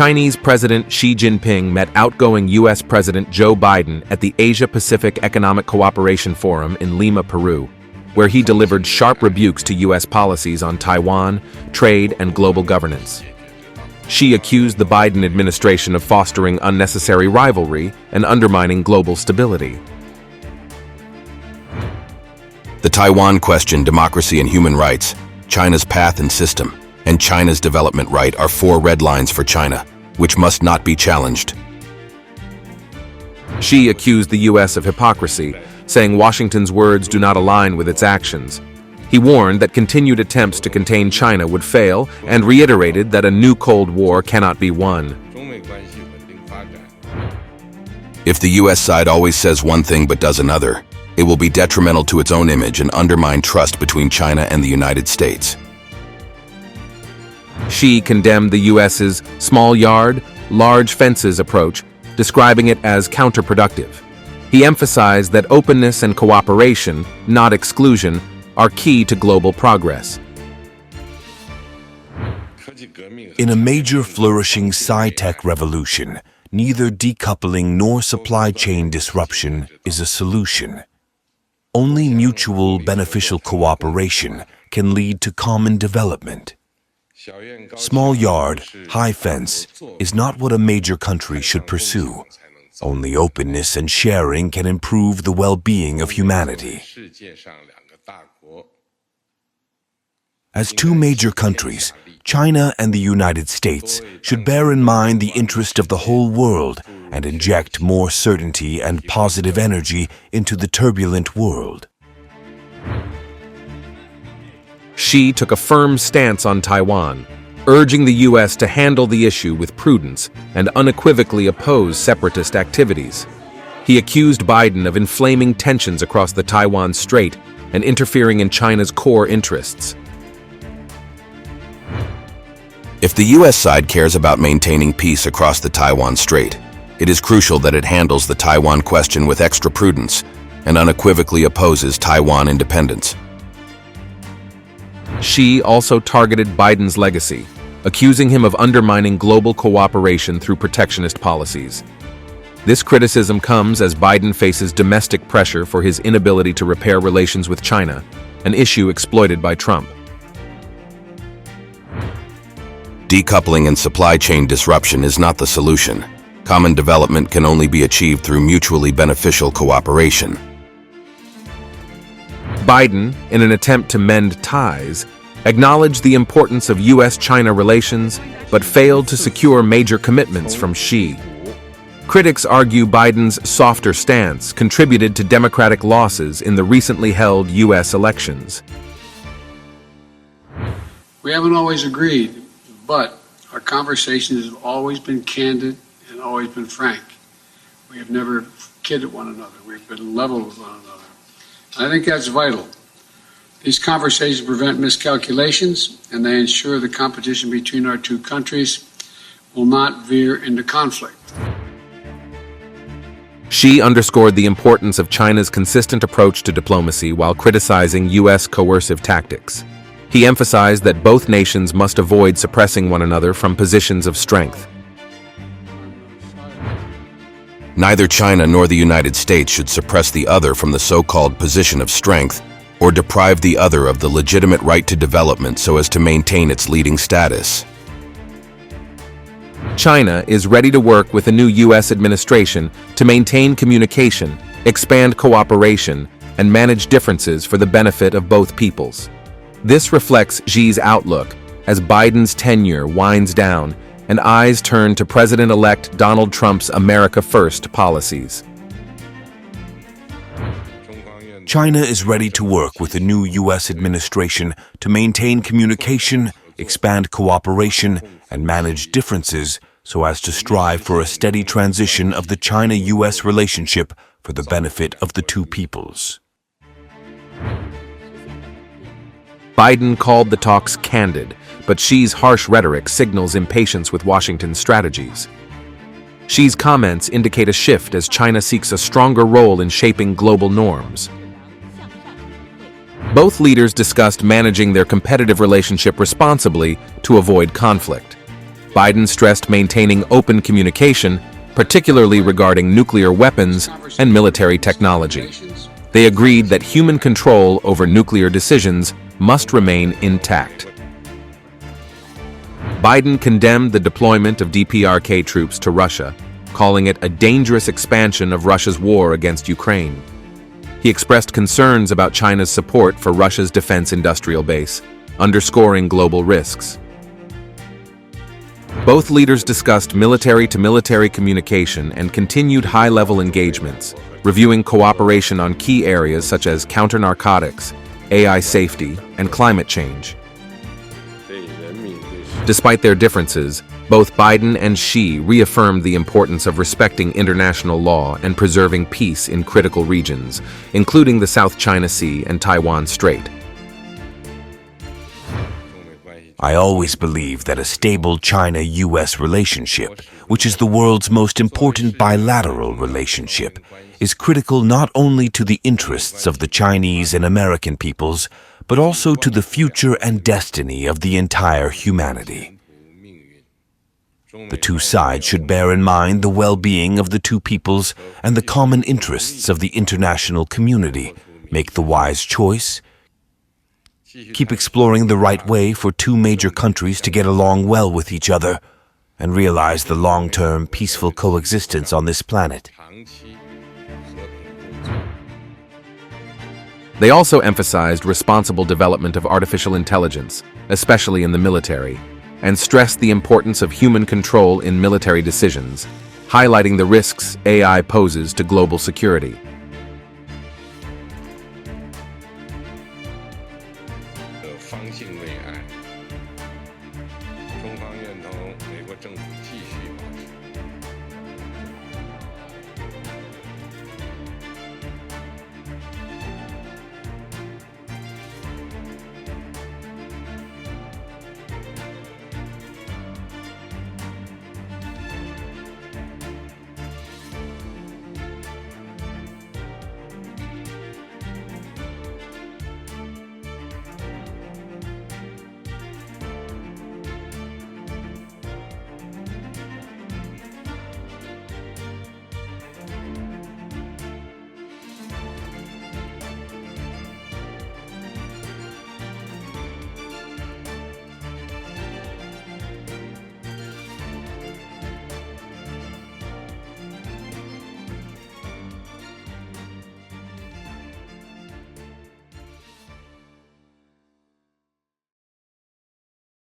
Chinese President Xi Jinping met outgoing U.S. President Joe Biden at the Asia-Pacific Economic Cooperation Forum in Lima, Peru, where he delivered sharp rebukes to U.S. policies on Taiwan, trade, and global governance. Xi accused the Biden administration of fostering unnecessary rivalry and undermining global stability. The Taiwan question, democracy and human rights, China's path and system, and China's development right are four red lines for China, which must not be challenged. Xi accused the U.S. of hypocrisy, saying Washington's words do not align with its actions. He warned that continued attempts to contain China would fail and reiterated that a new Cold War cannot be won. If the U.S. side always says one thing but does another, it will be detrimental to its own image and undermine trust between China and the United States. Xi condemned the U.S.'s small yard, large fences approach, describing it as counterproductive. He emphasized that openness and cooperation, not exclusion, are key to global progress. In a major flourishing sci-tech revolution, neither decoupling nor supply chain disruption is a solution. Only mutual beneficial cooperation can lead to common development. Small yard, high fence is not what a major country should pursue. Only openness and sharing can improve the well-being of humanity. As two major countries, China and the United States should bear in mind the interest of the whole world and inject more certainty and positive energy into the turbulent world. Xi took a firm stance on Taiwan, urging the U.S. to handle the issue with prudence and unequivocally oppose separatist activities. He accused Biden of inflaming tensions across the Taiwan Strait and interfering in China's core interests. If the U.S. side cares about maintaining peace across the Taiwan Strait, it is crucial that it handles the Taiwan question with extra prudence and unequivocally opposes Taiwan independence. Xi also targeted Biden's legacy, accusing him of undermining global cooperation through protectionist policies. This criticism comes as Biden faces domestic pressure for his inability to repair relations with China, an issue exploited by Trump. Decoupling and supply chain disruption is not the solution. Common development can only be achieved through mutually beneficial cooperation. Biden, in an attempt to mend ties, acknowledged the importance of U.S.-China relations, but failed to secure major commitments from Xi. Critics argue Biden's softer stance contributed to Democratic losses in the recently held U.S. elections. We haven't always agreed, but our conversations have always been candid and always been frank. We have never kidded one another. We've been level with one another. I think that's vital. These conversations prevent miscalculations, and they ensure the competition between our two countries will not veer into conflict. Xi underscored the importance of China's consistent approach to diplomacy while criticizing U.S. coercive tactics. He emphasized that both nations must avoid suppressing one another from positions of strength. Neither China nor the United States should suppress the other from the so-called position of strength or deprive the other of the legitimate right to development so as to maintain its leading status. China is ready to work with the new U.S. administration to maintain communication, expand cooperation, and manage differences for the benefit of both peoples. This reflects Xi's outlook as Biden's tenure winds down and eyes turn to President-elect Donald Trump's America First policies. China is ready to work with the new U.S. administration to maintain communication, expand cooperation, and manage differences so as to strive for a steady transition of the China-U.S. relationship for the benefit of the two peoples. Biden called the talks candid, but Xi's harsh rhetoric signals impatience with Washington's strategies. Xi's comments indicate a shift as China seeks a stronger role in shaping global norms. Both leaders discussed managing their competitive relationship responsibly to avoid conflict. Biden stressed maintaining open communication, particularly regarding nuclear weapons and military technology. They agreed that human control over nuclear decisions must remain intact. Biden condemned the deployment of DPRK troops to Russia, calling it a dangerous expansion of Russia's war against Ukraine. He expressed concerns about China's support for Russia's defense industrial base, underscoring global risks. Both leaders discussed military-to-military communication and continued high-level engagements, reviewing cooperation on key areas such as counter-narcotics, AI safety, and climate change. Despite their differences, both Biden and Xi reaffirmed the importance of respecting international law and preserving peace in critical regions, including the South China Sea and Taiwan Strait. I always believe that a stable China-US relationship, which is the world's most important bilateral relationship, is critical not only to the interests of the Chinese and American peoples, but also to the future and destiny of the entire humanity. The two sides should bear in mind the well-being of the two peoples and the common interests of the international community, make the wise choice, keep exploring the right way for two major countries to get along well with each other, and realize the long-term peaceful coexistence on this planet. They also emphasized responsible development of artificial intelligence, especially in the military, and stressed the importance of human control in military decisions, highlighting the risks AI poses to global security.